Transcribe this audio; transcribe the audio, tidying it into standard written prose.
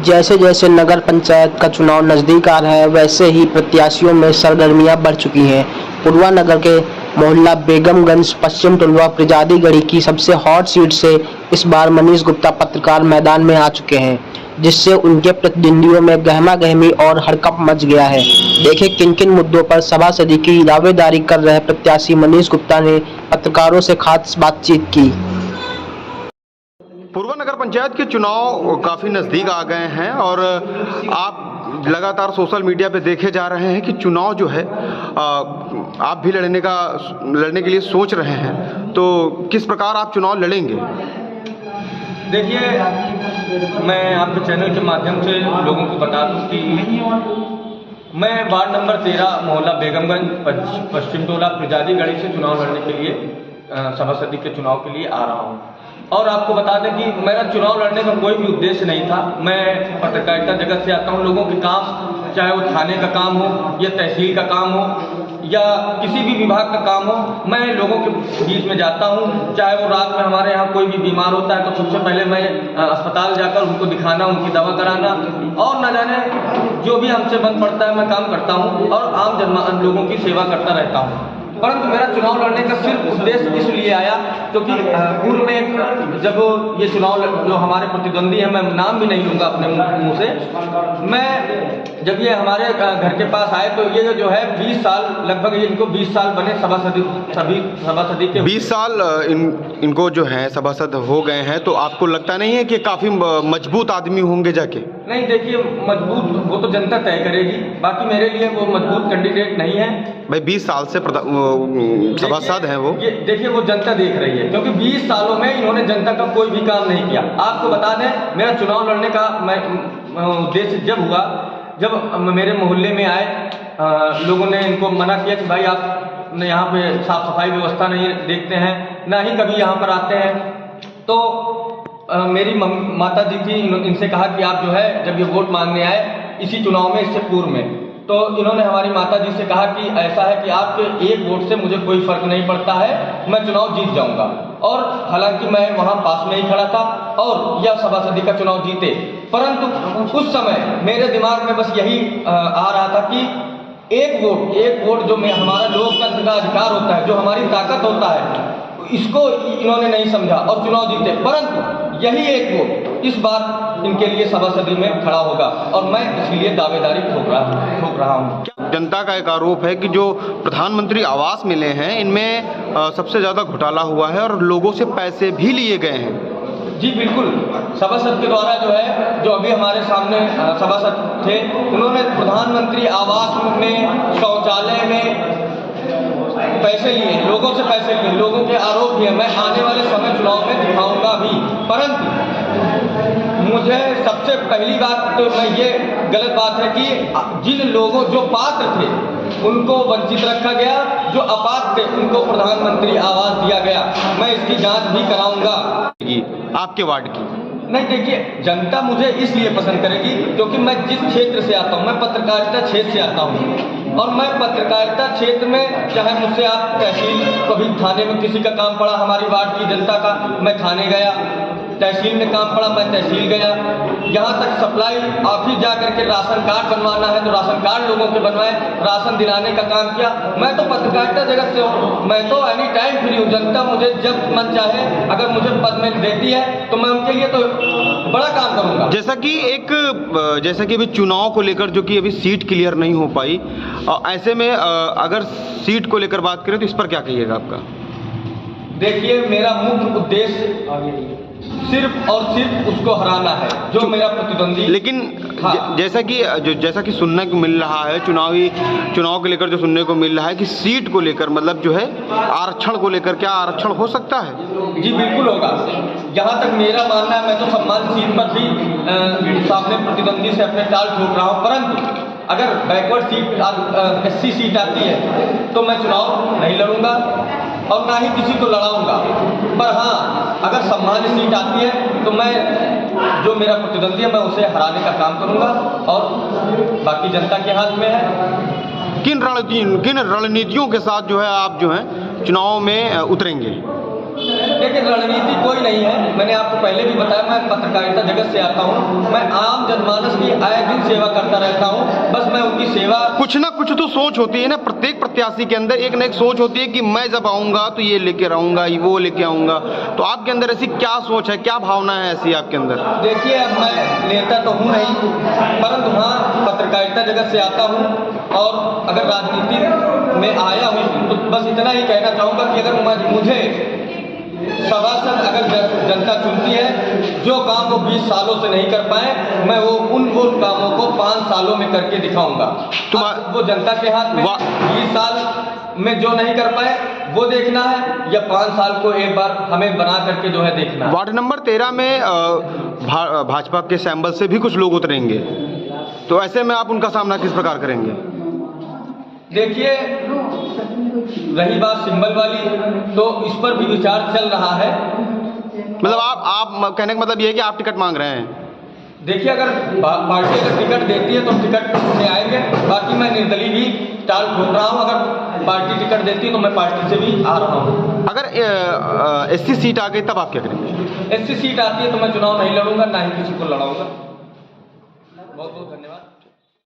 जैसे जैसे नगर पंचायत का चुनाव नजदीक आ रहा है, वैसे ही प्रत्याशियों में सरगर्मियां बढ़ चुकी हैं। पुरवा नगर के मोहल्ला बेगमगंज पश्चिम टोलवा प्रजादी गढ़ी की सबसे हॉट सीट से इस बार मनीष गुप्ता पत्रकार मैदान में आ चुके हैं, जिससे उनके प्रतिद्वंदियों में गहमा गहमी और हड़कंप मच गया है। देखें किन किन मुद्दों पर सभासदी की दावेदारी कर रहे प्रत्याशी मनीष गुप्ता ने पत्रकारों से खास बातचीत की। पूर्वा नगर पंचायत के चुनाव काफ़ी नज़दीक आ गए हैं और आप लगातार सोशल मीडिया पे देखे जा रहे हैं कि चुनाव जो है आप भी लड़ने के लिए सोच रहे हैं, तो किस प्रकार आप चुनाव लड़ेंगे? देखिए, मैं आपके चैनल के माध्यम से लोगों को बता दूं कि मैं वार्ड नंबर 13 मोहल्ला बेगमगंज पश्चिम टोला प्रजादी गढ़ी से चुनाव लड़ने के लिए सभासदी के चुनाव के लिए आ रहा हूं। और आपको बता दें कि मेरा चुनाव लड़ने का कोई भी उद्देश्य नहीं था। मैं पत्रकारिता जगत से आता हूं। लोगों के काम, चाहे वो थाने का काम हो या तहसील का काम हो या किसी भी विभाग का काम हो, मैं लोगों के बीच में जाता हूं। चाहे वो रात में हमारे यहाँ कोई भी बीमार होता है तो सबसे पहले मैं अस्पताल जाकर उनको दिखाना, उनकी दवा कराना और न जाने जो भी हमसे बन पड़ता है मैं काम करता हूं और आम लोगों की सेवा करता रहता हूं। परंतु मेरा चुनाव लड़ने का सिर्फ उद्देश्य इसलिए आया क्योंकि पूर्व में जब ये चुनाव जो हमारे प्रतिद्वंदी हैं, मैं नाम भी नहीं लूँगा अपने मुँह से, मैं जब ये हमारे घर के पास आए तो ये जो है 20 साल, लगभग इनको 20 साल बने सभासदी के 20 साल इनको जो है सभासद हो गए हैं, तो आपको लगता नहीं है कि काफ़ी मजबूत आदमी होंगे जाके? नहीं, देखिए, मजबूत वो तो जनता तय करेगी, बाकी मेरे लिए वो मजबूत कैंडिडेट नहीं है भाई। 20 साल से सभासद हैं वो। ये देखिए, वो जनता देख रही है क्योंकि 20 सालों में इन्होंने जनता का कोई भी काम नहीं किया। आपको बता दें, मेरा चुनाव लड़ने का उद्देश्य जब हुआ, जब मेरे मोहल्ले में आए, लोगों ने इनको मना किया कि भाई आप यहाँ पे साफ सफाई व्यवस्था नहीं देखते हैं, ना ही कभी यहाँ पर आते हैं। तो मेरी माता जी थी, इनसे कहा कि आप जो है जब ये वोट मांगने आए इसी चुनाव में, इससे पूर्व में, तो इन्होंने हमारी माता जी से कहा कि ऐसा है कि आपके एक वोट से मुझे कोई फर्क नहीं पड़ता है, मैं चुनाव जीत जाऊंगा। और हालांकि मैं वहां पास में ही खड़ा था और यह सभासदी का चुनाव जीते, परंतु उस समय मेरे दिमाग में बस यही आ रहा था कि एक वोट जो हमारा लोकतंत्र का अधिकार होता है, जो हमारी ताकत होता है, इसको इन्होंने नहीं समझा और चुनाव जीते। परंतु यही एक वोट इस बार इनके लिए सभासदी में खड़ा होगा और मैं इसलिए दावेदारी ठोक रहा हूँ। जनता का एक आरोप है कि जो प्रधानमंत्री आवास मिले हैं, इनमें सबसे ज़्यादा घोटाला हुआ है और लोगों से पैसे भी लिए गए हैं। जी बिल्कुल, सभासद के द्वारा जो है, जो अभी हमारे सामने सभासद थे, उन्होंने प्रधानमंत्री आवास में, शौचालय में पैसे लिए, लोगों से पैसे लिए, लोगों के आरोप भी है। मैं आने वाले समय चुनाव में दिखाऊंगा भी। परंतु मुझे सबसे पहली बात तो ये गलत बात है कि जिन लोगों जो पात्र थे उनको वंचित रखा गया, जो अपात्र थे उनको प्रधानमंत्री आवास दिया गया। मैं इसकी जांच भी कराऊंगा। आपके वार्ड की नहीं, देखिए, जनता मुझे इसलिए पसंद करेगी क्योंकि मैं जिस क्षेत्र से आता हूँ, मैं पत्रकारिता क्षेत्र से आता हूँ और मैं पत्रकारिता क्षेत्र में, चाहे मुझसे आप तहसील, कभी थाने में किसी का काम पड़ा हमारी वार्ड की जनता का, मैं थाने गया, तहसील में काम पड़ा मैं तहसील गया, यहाँ तक सप्लाई ऑफिस जा करके राशन कार्ड बनवाना है तो राशन कार्ड लोगों के बनवाए, राशन दिलाने का काम किया। मैं तो पत्रकारिता जगत से हूँ, मैं तो एनी टाइम फ्री हूँ। जनता मुझे जब मन चाहे, अगर मुझे पद में देती है तो मैं उनके लिए तो बड़ा काम करूँगा। जैसा कि अभी चुनाव को लेकर जो कि अभी सीट क्लियर नहीं हो पाई, ऐसे में अगर सीट को लेकर बात करें तो इस पर क्या कहिएगा आपका? देखिए, मेरा मुख्य उद्देश्य सिर्फ और सिर्फ उसको हराना है जो मेरा प्रतिद्वंदी। लेकिन जैसा कि सुनने को मिल रहा है, चुनाव को लेकर जो सुनने को मिल रहा है कि सीट को लेकर, मतलब जो है आरक्षण को लेकर, क्या आरक्षण हो सकता है? जी बिल्कुल होगा। जहाँ तक मेरा मानना है, मैं तो सम्मान सीट पर भी सामने प्रतिद्वंदी से अपने टाल ठोक रहा हूँ, परंतु अगर बैकवर्ड सीट, SC सीट आती है तो मैं चुनाव नहीं लड़ूंगा और ना ही किसी को लड़ाऊंगा। पर हाँ, अगर सम्मान सीट आती है तो मैं, जो मेरा प्रतिद्वंदी है, मैं उसे हराने का काम करूंगा और बाकी जनता के हाथ में है। किन रणनीतियों के साथ जो है आप जो है चुनाव में उतरेंगे? देखिए रणनीति कोई नहीं है, मैंने आपको पहले भी बताया, मैं पत्रकारिता जगत से आता हूँ, मैं आम जनमानस की आए दिन सेवा करता रहता हूँ, बस मैं उनकी सेवा। कुछ ना कुछ तो सोच होती है ना, प्रत्येक प्रत्याशी के अंदर एक ना एक सोच होती है कि मैं जब आऊंगा तो ये लेके रहूंगा, वो लेके आऊंगा। तो आपके अंदर ऐसी क्या सोच है, क्या भावना है ऐसी आपके अंदर? देखिए अब मैं नेता तो हूँ नहीं, परंतु हाँ पत्रकारिता जगत से आता हूँ, और अगर राजनीति में आया हूँ तो बस इतना ही कहना चाहूँगा कि अगर मुझे सभासद अगर जनता चुनती है, जो काम वो 20 सालों से नहीं कर पाए, मैं उन कामों को 5 सालों में करके दिखाऊंगा। वो जनता के हाथ में, 20 साल में जो नहीं कर पाए वो देखना है, या 5 साल को एक बार हमें बना करके जो है देखना है। वार्ड नंबर 13 में भाजपा के सैंबल से भी कुछ लोग उतरेंगे, तो ऐसे में आप उनका सामना किस प्रकार करेंगे? देखिए रही बात सिंबल वाली, तो इस पर भी विचार चल रहा है। मतलब आप कहने का मतलब ये है कि आप टिकट मांग रहे हैं? देखिए अगर पार्टी अगर टिकट देती है तो टिकट से आएंगे, बाकी मैं निर्दलीय भी टाल ठोक रहा हूँ। अगर पार्टी टिकट देती है तो मैं पार्टी से भी आ रहा हूँ। अगर एससी सीट आ गई तब आप क्या करेंगे? एससी सीट आती है तो मैं चुनाव नहीं लड़ूंगा, ना ही किसी को लड़ाऊंगा। बहुत बहुत धन्यवाद।